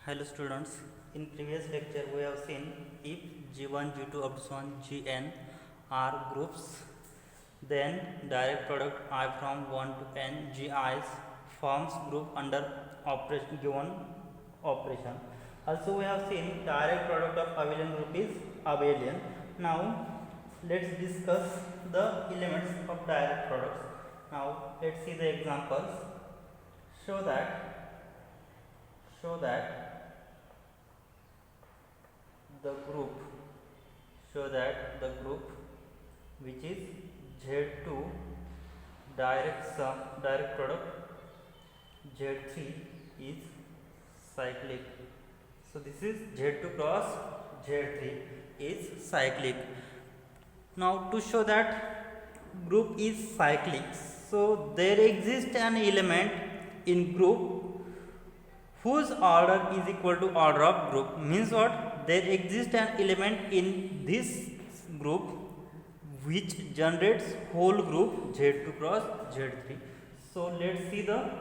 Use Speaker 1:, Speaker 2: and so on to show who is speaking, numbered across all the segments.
Speaker 1: Hello students, in previous lecture we have seen if G1, G2 up to so on Gn are groups, then direct product I from 1 to n Gi's forms group under operation given operation. Also we have seen direct product of abelian group is abelian. Now let's discuss the elements of direct products. Now let's see the examples. Show that the group which is Z2 direct product Z3 is cyclic. So this is Z2 cross Z3 is cyclic. Now to show that group is cyclic, so there exists an element in group whose order is equal to order of group. Means what? There exists an element in this group which generates whole group Z2 cross Z3. So let's see the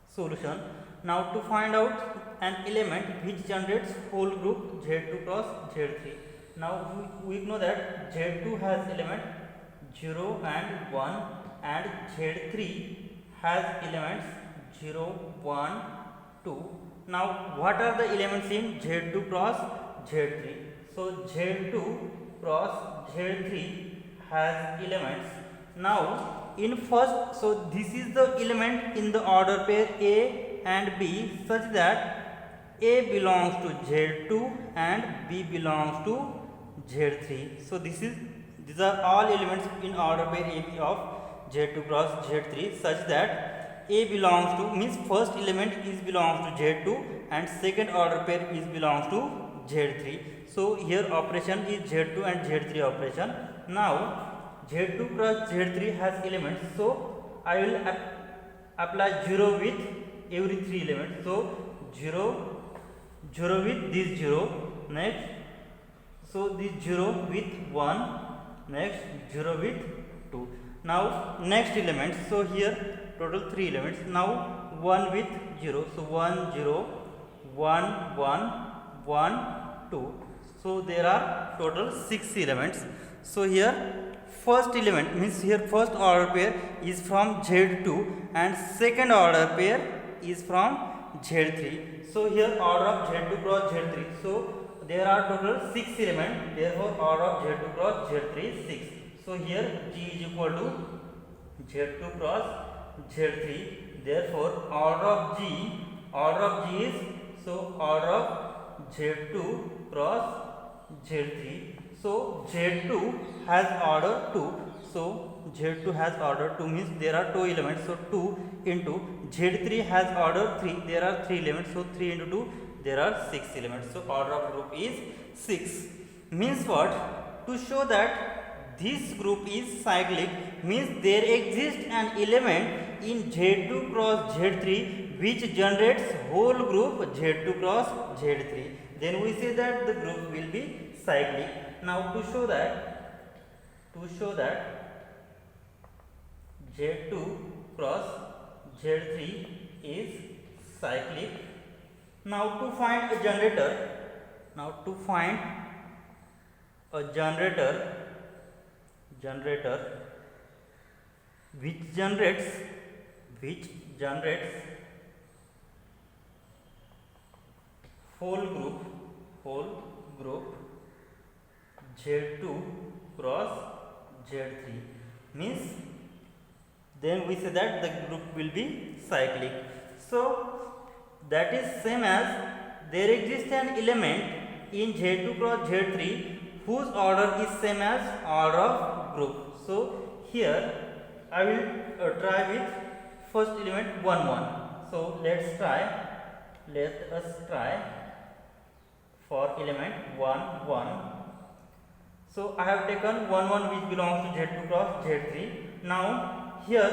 Speaker 1: solution. Now to find out an element which generates whole group Z2 cross Z3. Now we know that Z2 has element 0 and 1 and Z3 has elements 0, 1, 2. Now what are the elements in Z2 cross Z3? So Z2 cross Z3 has elements. Now in first, so this is the element in the order pair A and B such that A belongs to Z2 and B belongs to Z3. So these are all elements in order pair AB of Z2 cross Z3 such that A belongs to means first element is belongs to Z2 and second order pair is belongs to Z3. So here operation is Z2 and Z3 operation. Now Z2 cross Z3 has elements, so I will apply 0 with every 3 elements. So 0 with this 0, next so this 0 with 1, next 0 with 2. Now next element, so here total 3 elements. Now 1 with 0, so 1 0, 1 1, 1 2. So there are total 6 elements. So here first element means here first order pair is from Z2 and second order pair is from Z3. So here order of Z2 cross Z3. So there are total 6 elements. Therefore order of Z2 cross Z3 is 6. So here G is equal to Z2 cross Z3. Therefore order of G is so order of Z2 cross Z3. So Z2 has order 2. So Z2 has order 2 means there are 2 elements. So 2 into Z3 has order 3. There are 3 elements. So 3 into 2 there are 6 elements. So order of group is 6. Means what? To show that this group is cyclic means there exists an element in Z2 cross Z3 which generates whole group Z2 cross Z3. Then we say that the group will be cyclic. Now to show that Z2 cross Z3 is cyclic. Now to find a generator, which generates whole group Z2 cross Z3 means then we say that the group will be cyclic. So that is same as there exists an element in Z2 cross Z3 whose order is same as order of group. So here I will try with first element 1 1. So let us try for element 1 1. So I have taken 1 1 which belongs to Z2 cross Z3. Now here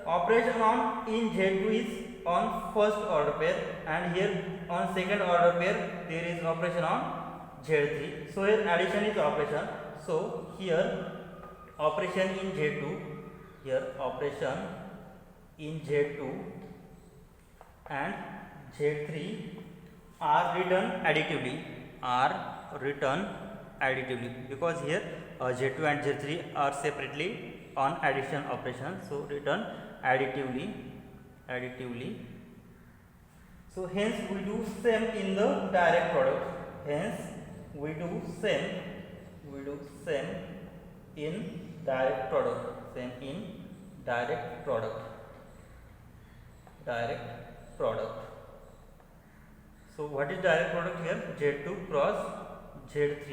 Speaker 1: operation on in Z2 is on first order pair and here on second order pair there is operation on Z3. So here addition is operation. So here operation in Z2, and Z3 are written additively, are written additively, because here Z2 and Z3 are separately on addition operation, so written additively. So hence we do same in the direct product, hence we do same in direct product, same in direct product. So what is direct product here? Z2 cross Z3.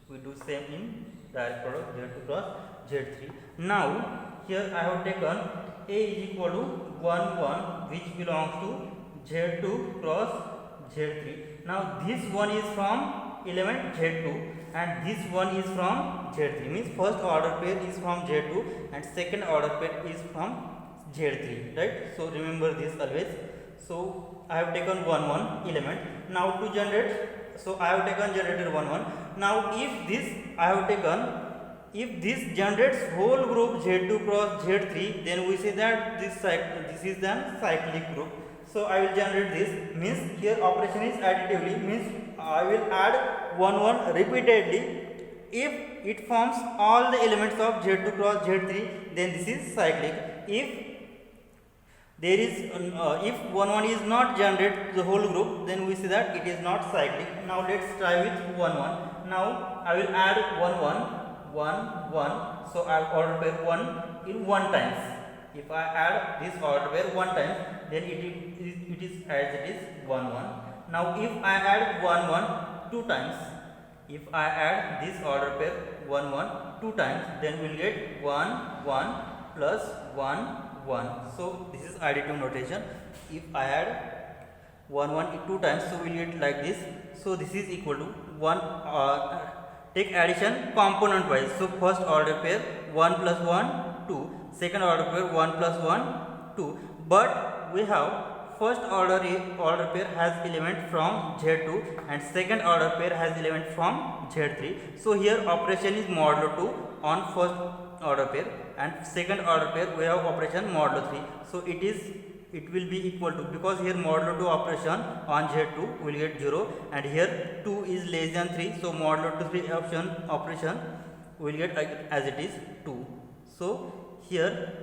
Speaker 1: We do same in direct product, Z2 cross Z3. Now here I have taken A is equal to 1 1, which belongs to Z2 cross Z3. Now this one is from element Z2 and this one is from Z3, means first order pair is from Z2 and second order pair is from Z3, right? So remember this always. So I have taken 1 1 element. Now to generate, so I have taken generated 1 1. Now if this generates whole group Z2 cross Z3, then we say that this is then cyclic group. So I will generate this, means here operation is additively, means I will add 1 1 repeatedly. If it forms all the elements of Z2 cross Z3, then this is cyclic. If there is if 1 1 is not generated the whole group, then we say that it is not cyclic. Now let's try with 1 1. Now I will add 1 1. So I have order pair 1 in 1 times. If I add this order pair 1 times, then it is as it is 1 1. Now if I add 1 1 2 times, if I add this order pair 1 1 2 times, then we will get 1 1 plus 1 1. So this is additive notation. If I add 1 1 2 times, so we will get like this. So this is equal to 1. Take addition component wise. So first order pair 1 plus 1 2, second order pair 1 plus 1 2. But we have first order pair has element from Z2 and second order pair has element from Z3. So here operation is modulo 2 on first order pair, and second order pair we have operation modulo 3. So it will be equal to, because here modulo 2 operation on Z2 will get 0 and here 2 is less than 3, so modulo 2 3 operation will get as it is 2. So here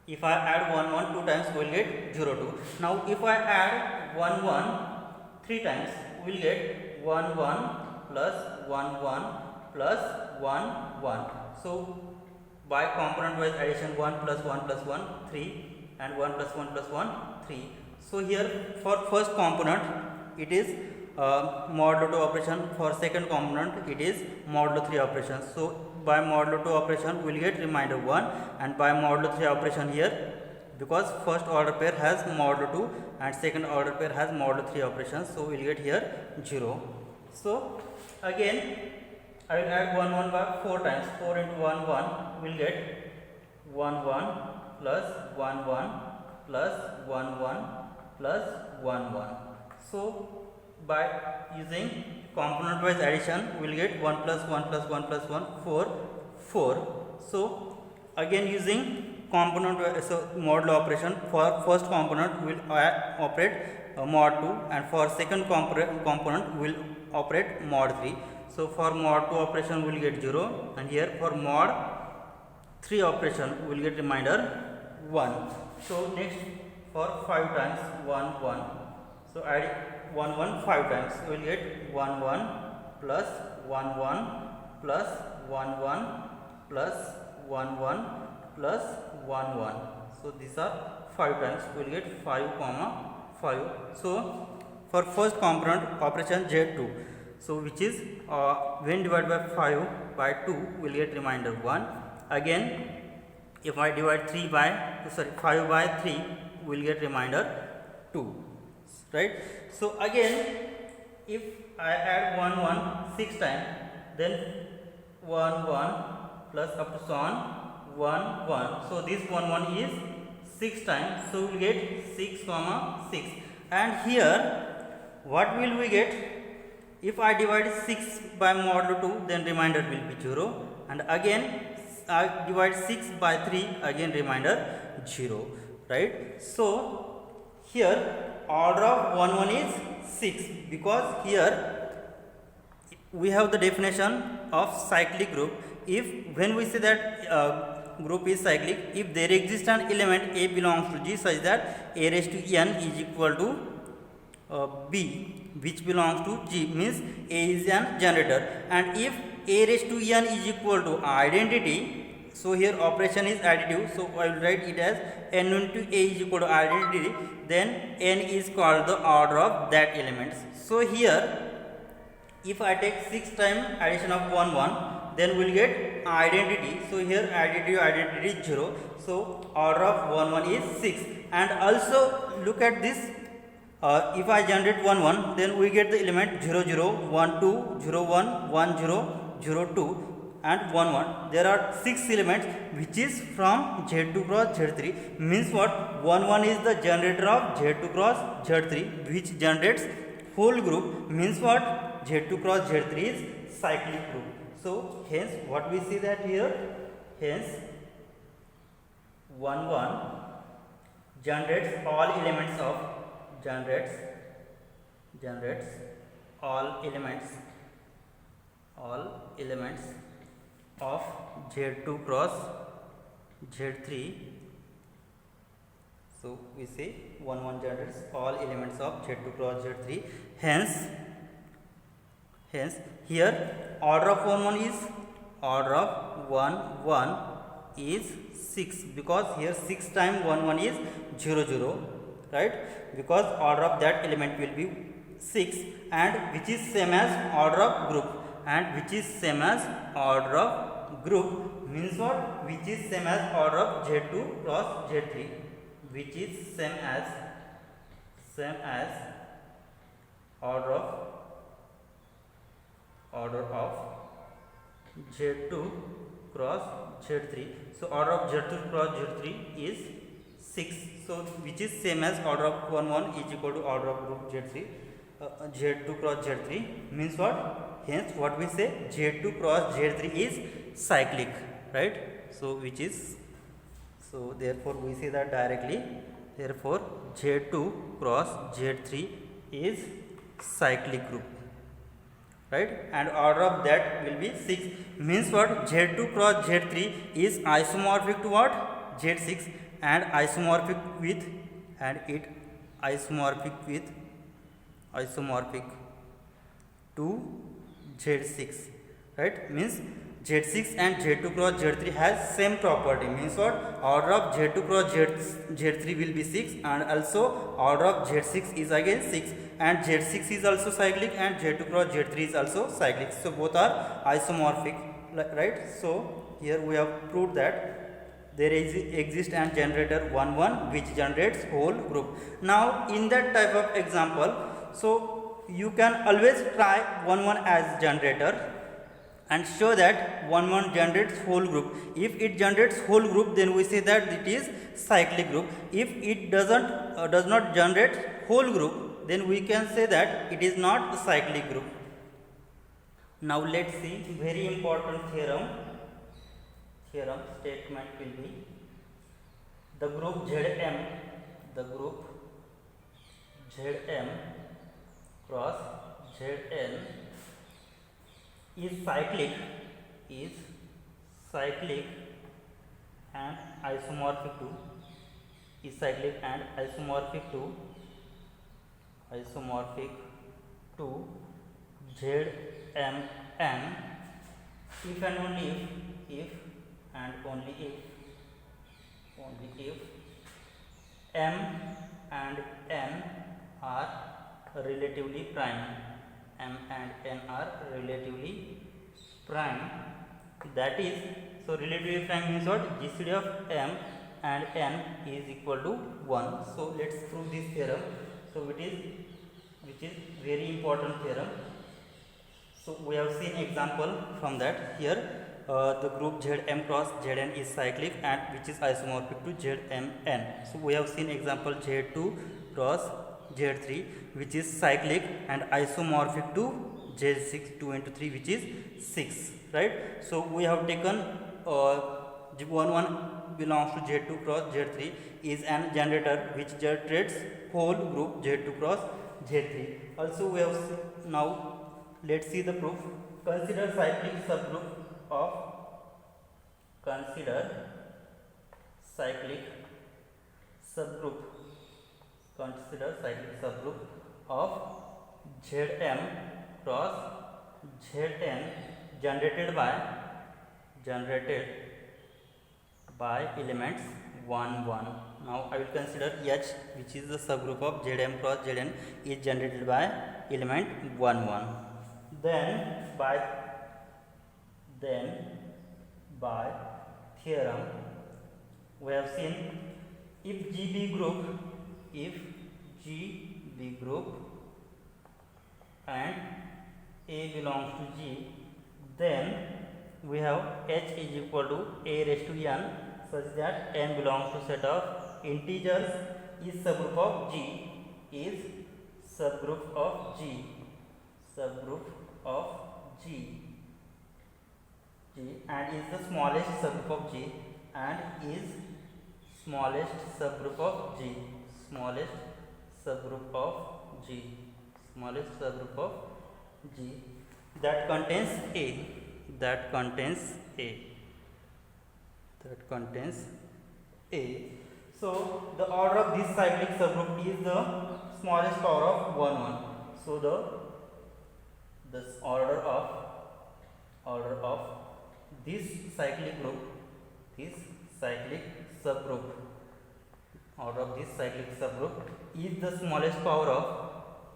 Speaker 1: if I add 1 1 2 times, we will get 0 2. Now if I add 1 1 3 times, we will get 1 1 plus 1 1 plus 1 1. So by component wise addition 1 plus 1 plus 1 3 and 1 plus 1 plus 1 3. So here for first component it is modulo 2 operation, for second component it is modulo 3 operation. So by modulo 2 operation we will get remainder 1, and by modulo 3 operation here, because first order pair has modulo 2 and second order pair has modulo 3 operation, so we will get here 0. So again I will add 1 1 by 4 times. 4 into 1 1 will get 1 1 plus 1 1 plus 1 1 plus 1 1. So by using component wise addition we will get 1 plus 1 plus 1 plus 1 4. So again using component modulo operation, for first component we will operate mod 2 and for second component we will operate mod 3. So for mod 2 operation we will get 0, and here for mod 3 operation we will get remainder 1. So next for 5 times 1 1. So add 1 1 5 times, we will get 1 1 plus 1 1 plus 1 1 plus 1 1 plus 1 1. So these are 5 times, we will get 5 comma 5. So for first component operation Z2, so which is when divided by 5 by 2 we will get remainder 1. Again if I divide 5 by 3 we will get remainder 2, right? So again if I add 1 1 6 times, then 1 1 plus up to so on 1 1. So this 1 1 is 6 times, so we will get 6 comma 6. And here what will we get? If I divide 6 by modulo 2, then remainder will be 0, and again I divide 6 by 3, again remainder 0, right? So here order of 1 1 is 6 because here we have the definition of cyclic group. If when we say that group is cyclic, if there exists an element A belongs to G such that A raised to n is equal to B which belongs to G, means A is an generator, and if A raised to n is equal to identity, so here operation is additive, so I will write it as n into A is equal to identity, then n is called the order of that element. So here if I take 6 times addition of 1 1, then we will get identity. So here identity is 0, so order of 1 1 is 6. And also look at this, if I generate 1 1, then we get the element 0 0 1 2 0 1 1 0 0 2 and 1 1. There are 6 elements which is from Z2 cross Z3, means what, 1 1 is the generator of Z2 cross Z3 which generates whole group, means what, Z2 cross Z3 is cyclic group. So hence what we see that here, hence 1 1 generates all elements of all elements of Z2 cross Z3. So we say 1 1 generates all elements of Z2 cross Z3. Hence here order of 1 1 is 6, because here 6 times 1 1 is 0 0, right, because order of that element will be 6, and which is same as order of group, means what, which is same as order of Z2 cross Z3, which is same as order of Z2 cross Z3. So order of Z2 cross Z3 is 6, so which is same as order of 1 1 is equal to order of group Z3, Z2 cross Z3, means what, hence what we say, Z2 cross Z3 is cyclic, right. So which is, so therefore we say that directly, therefore Z2 cross Z3 is cyclic group, right, and order of that will be 6, means what, Z2 cross Z3 is isomorphic to what, Z6, and isomorphic to Z6, right, means Z6 and Z2 cross Z3 has same property, means what, order of Z2 cross Z3 will be 6, and also order of Z6 is again 6, and Z6 is also cyclic and Z2 cross Z3 is also cyclic, so both are isomorphic, right. So here we have proved that there exists an generator 1 1 which generates whole group. Now in that type of example, so you can always try 1 1 as generator and show that 1 1 generates whole group. If it generates whole group, then we say that it is cyclic group. If it does not generate whole group, then we can say that it is not a cyclic group. Now let's see very important theorem statement will be, the group Zm cross Zn is cyclic and isomorphic to Zmn if and only if m and n are relatively prime. That is, so relatively prime means what, GCD of m and n is equal to 1. So let's prove this theorem. So which is very important theorem. So we have seen example from that. Here the group Zm cross Zn is cyclic and which is isomorphic to Zmn. So we have seen example Z2 cross Z3 which is cyclic and isomorphic to Z6 2 into 3 which is 6, right. So we have taken 1 1 belongs to Z2 cross Z3 is an generator which generates whole group Z2 cross Z3. Also we have now let's see the proof. Consider cyclic subgroup of consider cyclic subgroup consider cyclic subgroup of Zm cross Zn generated by elements 1 1. Now I will consider H, which is the subgroup of Zm cross Zn is generated by element 1 1. Then by theorem we have seen, if G be group and A belongs to G, then we have H is equal to A raised to n, such that n belongs to set of integers is subgroup of G and is the smallest subgroup of G and is smallest subgroup of G that contains A. So the order of this cyclic subgroup is the smallest power of 1 1. So the order of this cyclic subgroup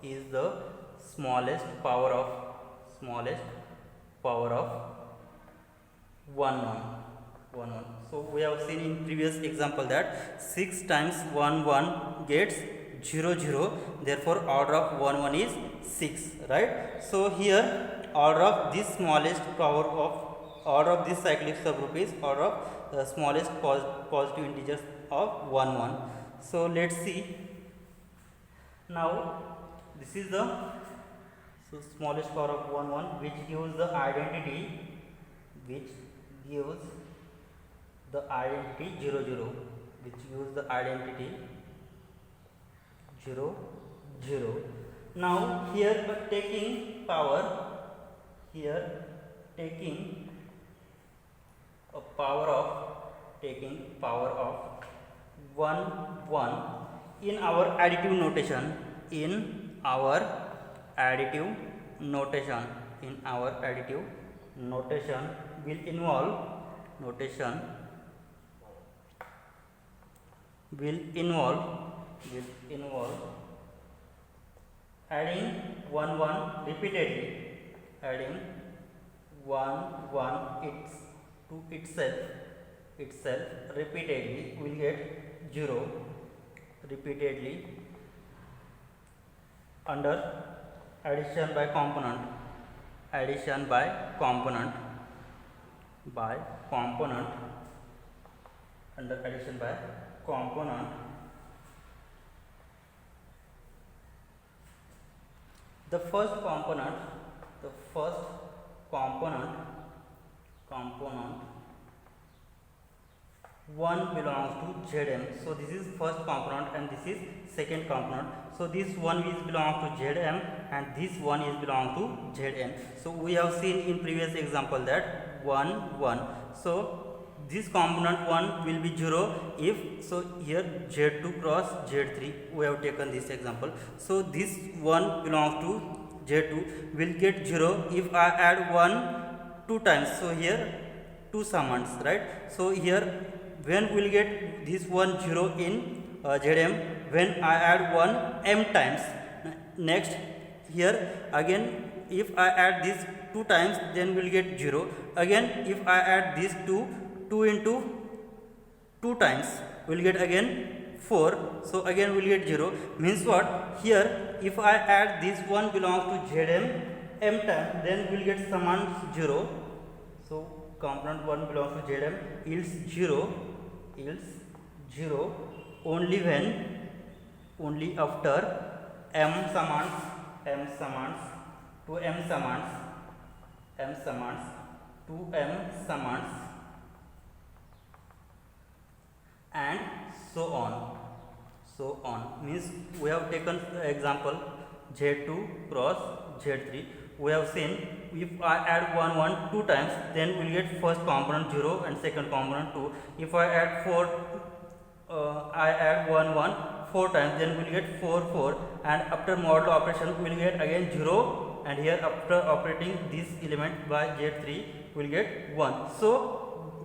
Speaker 1: is the smallest power of 1 1. So we have seen in previous example that 6 times 1 1 gets 0 0, therefore order of 1 1 is 6, right? So here order of this smallest power of order of this cyclic subgroup is order of the smallest positive integers of 1 1. So let's see. Now this is the smallest power of 1 1, which gives the identity 0 0, which gives the identity 0 0. Now here taking power of 1 1 in our additive notation will involve adding 1 1 repeatedly, to itself repeatedly, will get 0 repeatedly under addition by component under addition by component. The first component 1 belongs to Zm. So this is first component and this is second component. So this one is belong to Zm and this one is belong to Zn. So we have seen in previous example that 1 1. So this component 1 will be 0 if, so here Z2 cross Z3 we have taken this example. So this 1 belongs to Z2 will get 0 if I add 1 2 times. So here 2 summonds, right? So here when we will get this 1 0 in Zm when I add 1 m times. Next here again if I add this 2 times, then we will get 0. Again if I add this 2 into 2 times, we will get again 4. So again we will get 0. Means what? Here if I add this one belongs to Zm m times, then we will get summand 0. So component 1 belongs to Zm yields 0 only after m summonds to m summonds and so on. Means we have taken example Z2 cross Z3. We have seen if I add 1 1 two times, then we will get first component 0 and second component 2. If I add 4, I add 1 1 4 times, then we will get 4 4, and after modulo operation we will get again 0, and here after operating this element by Z3 we will get 1. So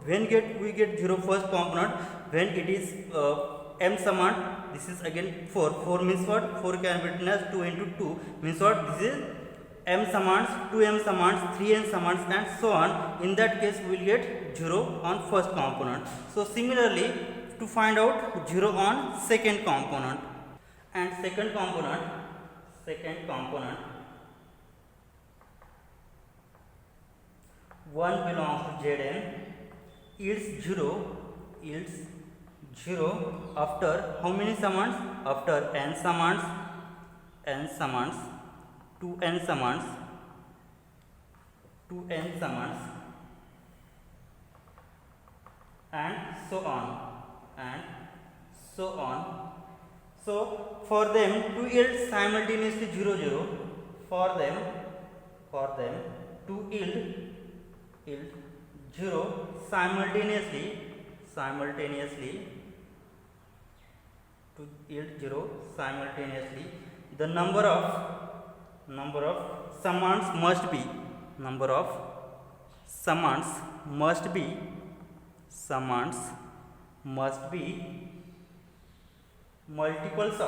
Speaker 1: when we get 0 first component, when it is m summand, this is again 4. 4 means what? 4 can be written as 2 into 2 means what? This is m summands, 2m summands, 3n summands, and so on. In that case we will get 0 on first component. So similarly, to find out 0 on second component, and second component 1 belongs to Zn, yields 0 after how many summands? After n summands, 2n summands, and so on. So for them to yield simultaneously 0 0, for them to yield 0 simultaneously, the number of summands must be multiples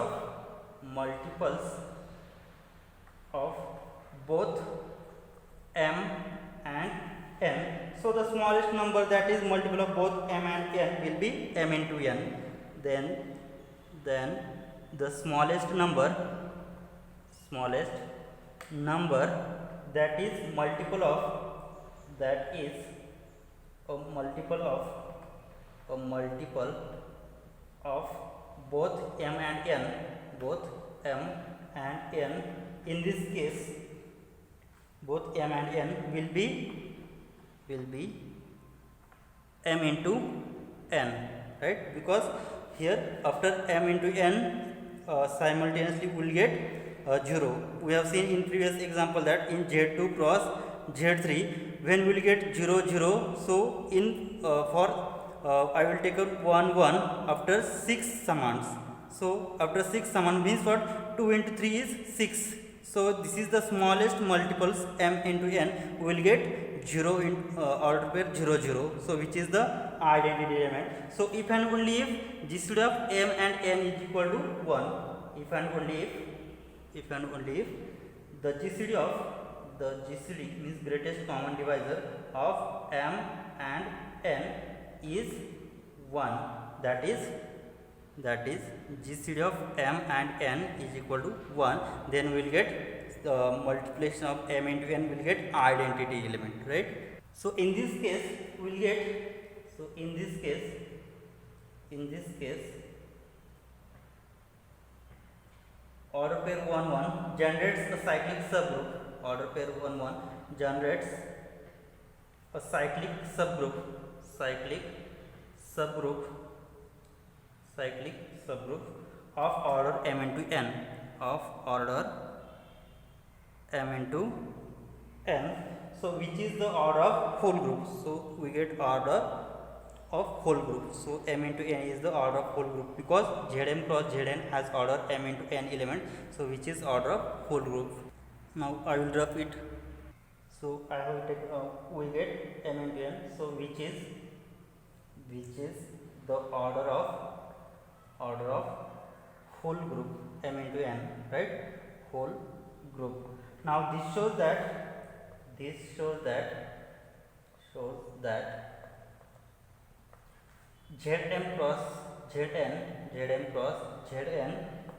Speaker 1: of both m and n. So the smallest number that is multiple of both m and n will be m into n. Then the smallest number that is multiple of both m and n, in this case both m and n will be m into n, right? Because here after m into n simultaneously we will get 0. We have seen in previous example that in Z2 cross Z3 when we will get 0 0, so in I will take out 1 1 after 6 summands. So after 6 summands means what? 2 into 3 is 6. So this is the smallest multiples m into n. We will get 0 in order pair 0 0. So which is the identity element. So if and only if GCD of m and n is equal to 1, if and only if the GCD means greatest common divisor of m and n is 1, that is GCD of m and n is equal to 1, then we will get the multiplication of m into n will get identity element, right? So in this case we will get, order pair 1 1 generates a cyclic subgroup. Order pair 1 1 generates a cyclic subgroup of order m into n, So which is the order of whole group? So we get order of whole group. So m into n is the order of whole group, because Zm cross Zn has order m into n element. So which is order of whole group. Now I will drop it. So I have taken we get m into n. So which is the order of whole group m into n, right? Whole group. Now this shows that Zm cross Zn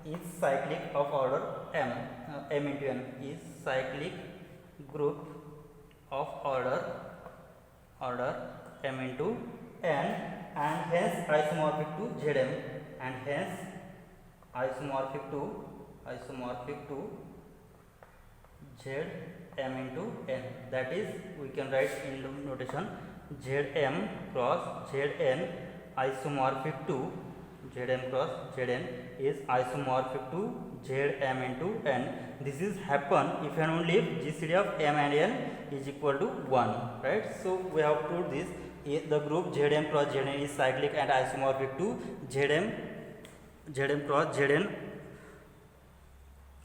Speaker 1: is cyclic of order m. M into n is cyclic group of order m into n, and hence isomorphic to Zm, and hence isomorphic to Zm into n. That is, we can write in the notation Zm cross Zn isomorphic to Zm cross Zn is isomorphic to Zm into n. This is happen if and only if GCD of m and n is equal to 1, right? So we have proved this. The group Zm cross Zn is cyclic and isomorphic to Zm cross Zn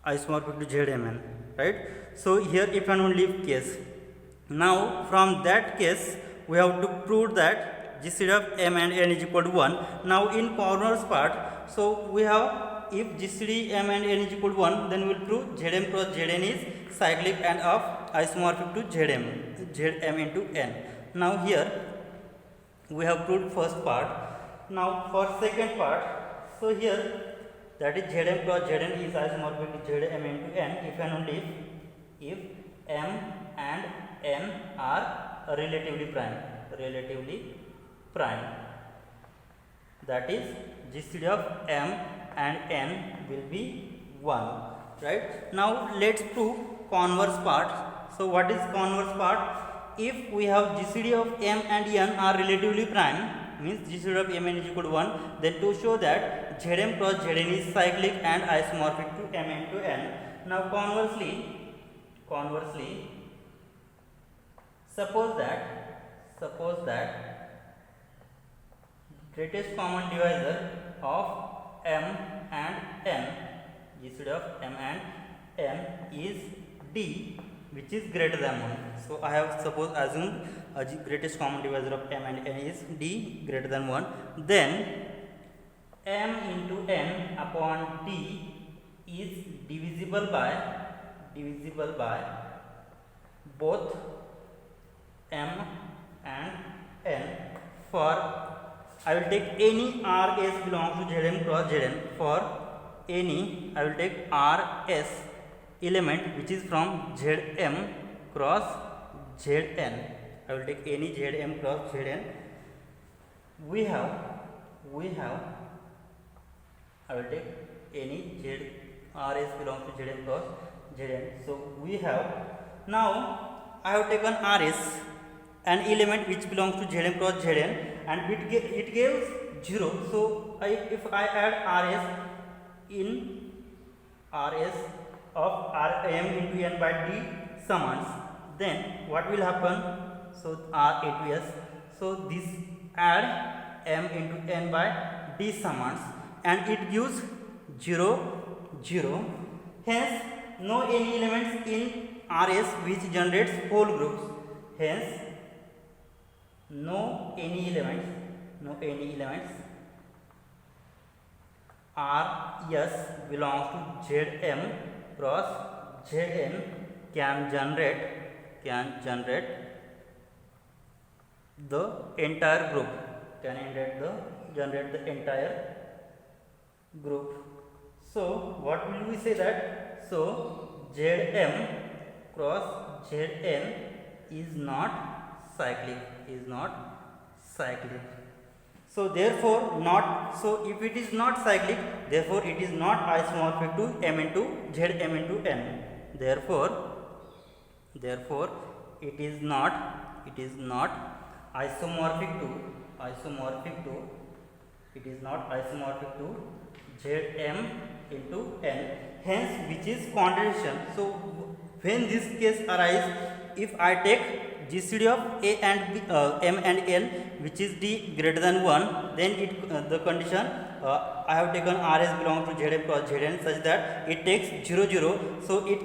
Speaker 1: isomorphic to Zmn, right? So here if and only if case. Now from that case we have to prove that GCD of m and n is equal to 1. Now in corners part, so we have, if GCD m and n is equal to 1, then we will prove Zm cross Zn is cyclic and of isomorphic to Zm into n. Now here we have proved first part. Now for second part, so here that is Zm cross Zn is isomorphic to Zm into n if and only if m and n are relatively prime. That is GCD of m and n will be 1, right? Now let's prove converse part. So what is converse part? If we have GCD of m and n are relatively prime, means GCD of m and n is equal to 1, then to show that Zm cross Zn is cyclic and isomorphic to m into n. Now conversely, suppose that greatest common divisor of m and n, GCD of m and n is d, which is greater than 1. So I have assumed a greatest common divisor of m and n is d greater than 1. Then m into n upon d is divisible by both m and n. For I will take any Rs belongs to Zm cross Zn. For any, I will take Rs element which is from Zm cross Zn. I will take any Zm cross Zn. We have I will take any Rs belongs to Zm cross Zn. So we have, now I have taken Rs, an element which belongs to Zm cross Zn, and it gives 0. So if I add Rs in Rs of m into n by d summations, then what will happen? So R into s. So this add m into n by d summations, and it gives 0, 0. Hence no any elements in Rs which generates whole groups. Hence no any elements Rs belongs to Zm cross Zn can generate the entire group, generate the entire group. So what will we say that? So Zm cross Zn is not cyclic. So therefore not. So if it is not cyclic, therefore it is not isomorphic to m into Zm into n. Therefore it is not isomorphic to Zm into n. Hence which is contradiction. So when this case arises, if I take GCD of a and b, m and n which is d greater than 1, then the condition I have taken Rs belongs to Zm cross Zn such that it takes 0, 0. So it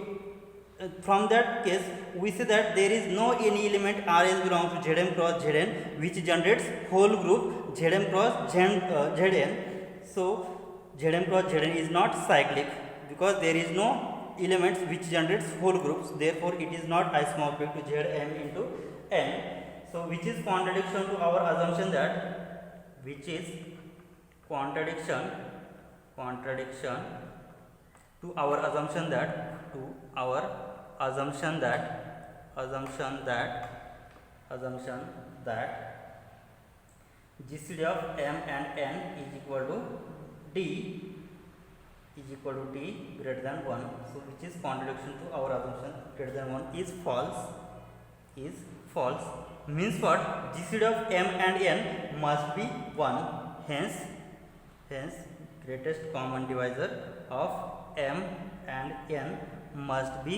Speaker 1: from that case we say that there is no any element Rs belongs to Zm cross Zn which generates whole group Zm cross Zn. So Zm cross Zn is not cyclic because there is no elements which generates whole groups. Therefore it is not isomorphic to Zm into n. So which is contradiction to our assumption that GCD of m and n is equal to d greater than 1. So which is contradiction to our assumption greater than 1 is false. Means what? GCD of m and n must be 1. Hence greatest common divisor of m and n must be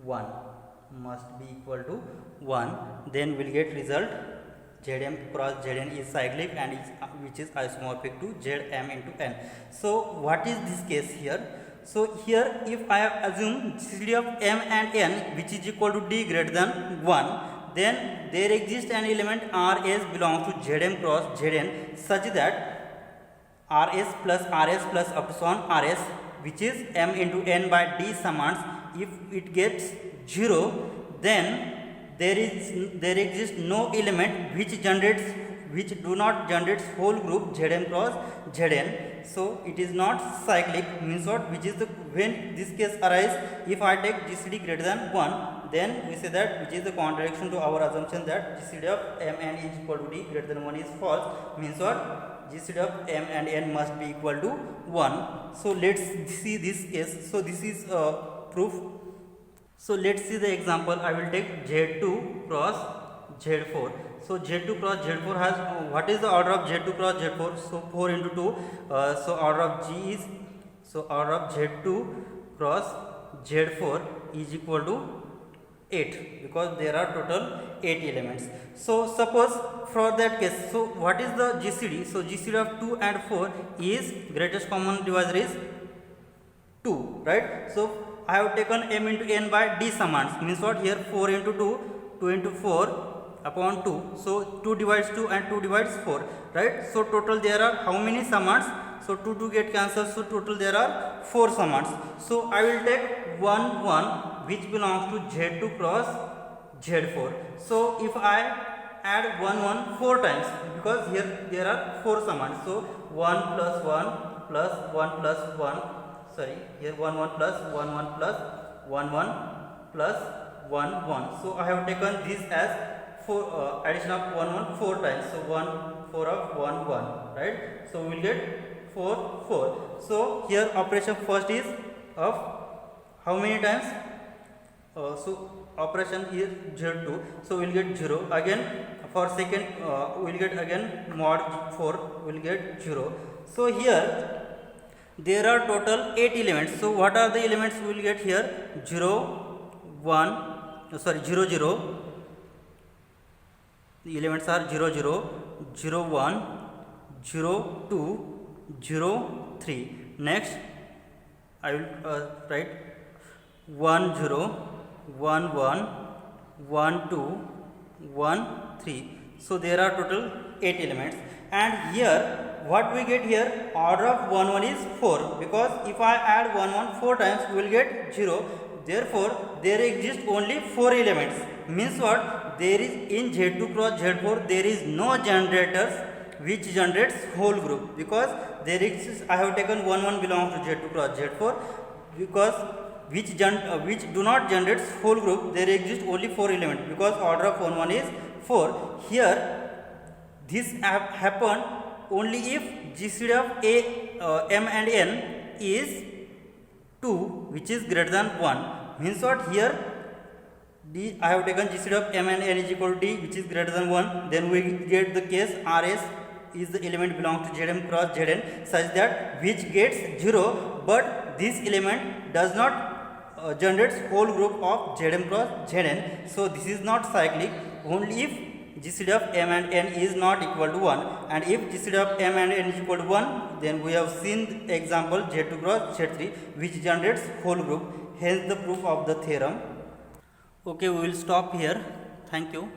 Speaker 1: 1, must be equal to 1, then we'll get result Zm cross Zn is cyclic and which is isomorphic to Zm into n. So what is this case here? So here if I assume GCD of m and n which is equal to d greater than 1, then there exists an element Rs belongs to Zm cross Zn such that Rs plus up to so on Rs which is m into n by d summations, if it gets 0, then there exists no element which do not generate whole group Zm cross Zn. So it is not cyclic, means what, which is the, when this case arises, if I take GCD greater than 1, then we say that which is the contradiction to our assumption that GCD of m and is equal to d greater than 1 is false, means what, GCD of m and n must be equal to 1. So let's see this case. So this is proof. So let's see the example. I will take Z2 cross Z4. So Z2 cross Z4 has, what is the order of Z2 cross Z4? So 4 into 2. So order of G is, so order of Z2 cross Z4 is equal to 8, because there are total 8 elements. So suppose for that case, so what is the GCD? So GCD of 2 and 4 is greatest common divisor is 2, right? So I have taken m into n by d summations, means what, here 4 into 2, 2 into 4 upon 2. So 2 divides 2 and 2 divides 4, right? So total there are how many summations? So 2 get cancelled, so total there are 4 summations. So I will take 1 1 which belongs to Z2 cross Z4. So if I add 1 1 4 times, because here there are 4 summations, so 1 plus 1 plus 1 plus 1, sorry, here 1 1 plus 1 1 plus 1 1 plus 1 1. So I have taken this as 4 addition of 1 1 4 times, so 1 4 of 1 1, right? So we will get 4 4. So here operation first is of how many times? So operation is Z2, so we will get 0. Again for second we will get again mod 4, we will get 0. So here there are total 8 elements. So what are the elements we will get here? 0 1, sorry, 0 0. The elements are 0 0, 0 1, 0 2, 0 3. Next I will write 1 0, 1 1, 1 2, 1 3. So there are total 8 elements, and here what we get here, order of 1 1 is 4, because if I add 1 1 4 times we will get 0. Therefore there exist only 4 elements, means what, there is in Z2 cross Z4 there is no generators which generates whole group, because there exists, I have taken 1 1 belongs to Z2 cross Z4, because which do not generate whole group, there exist only 4 elements, because order of 1 1 is 4. Here this happen only if GCD of m and n is 2 which is greater than 1, means what, here d, I have taken GCD of m and n is equal to d which is greater than 1, then we get the case Rs is the element belongs to Zm cross Zn such that which gets 0, but this element does not generates whole group of Zm cross Zn. So this is not cyclic only if GCD of m and n is not equal to 1, and if GCD of m and n is equal to 1, then we have seen the example Z2 cross Z3 which generates whole group, hence the proof of the theorem. Okay, we will stop here. Thank you.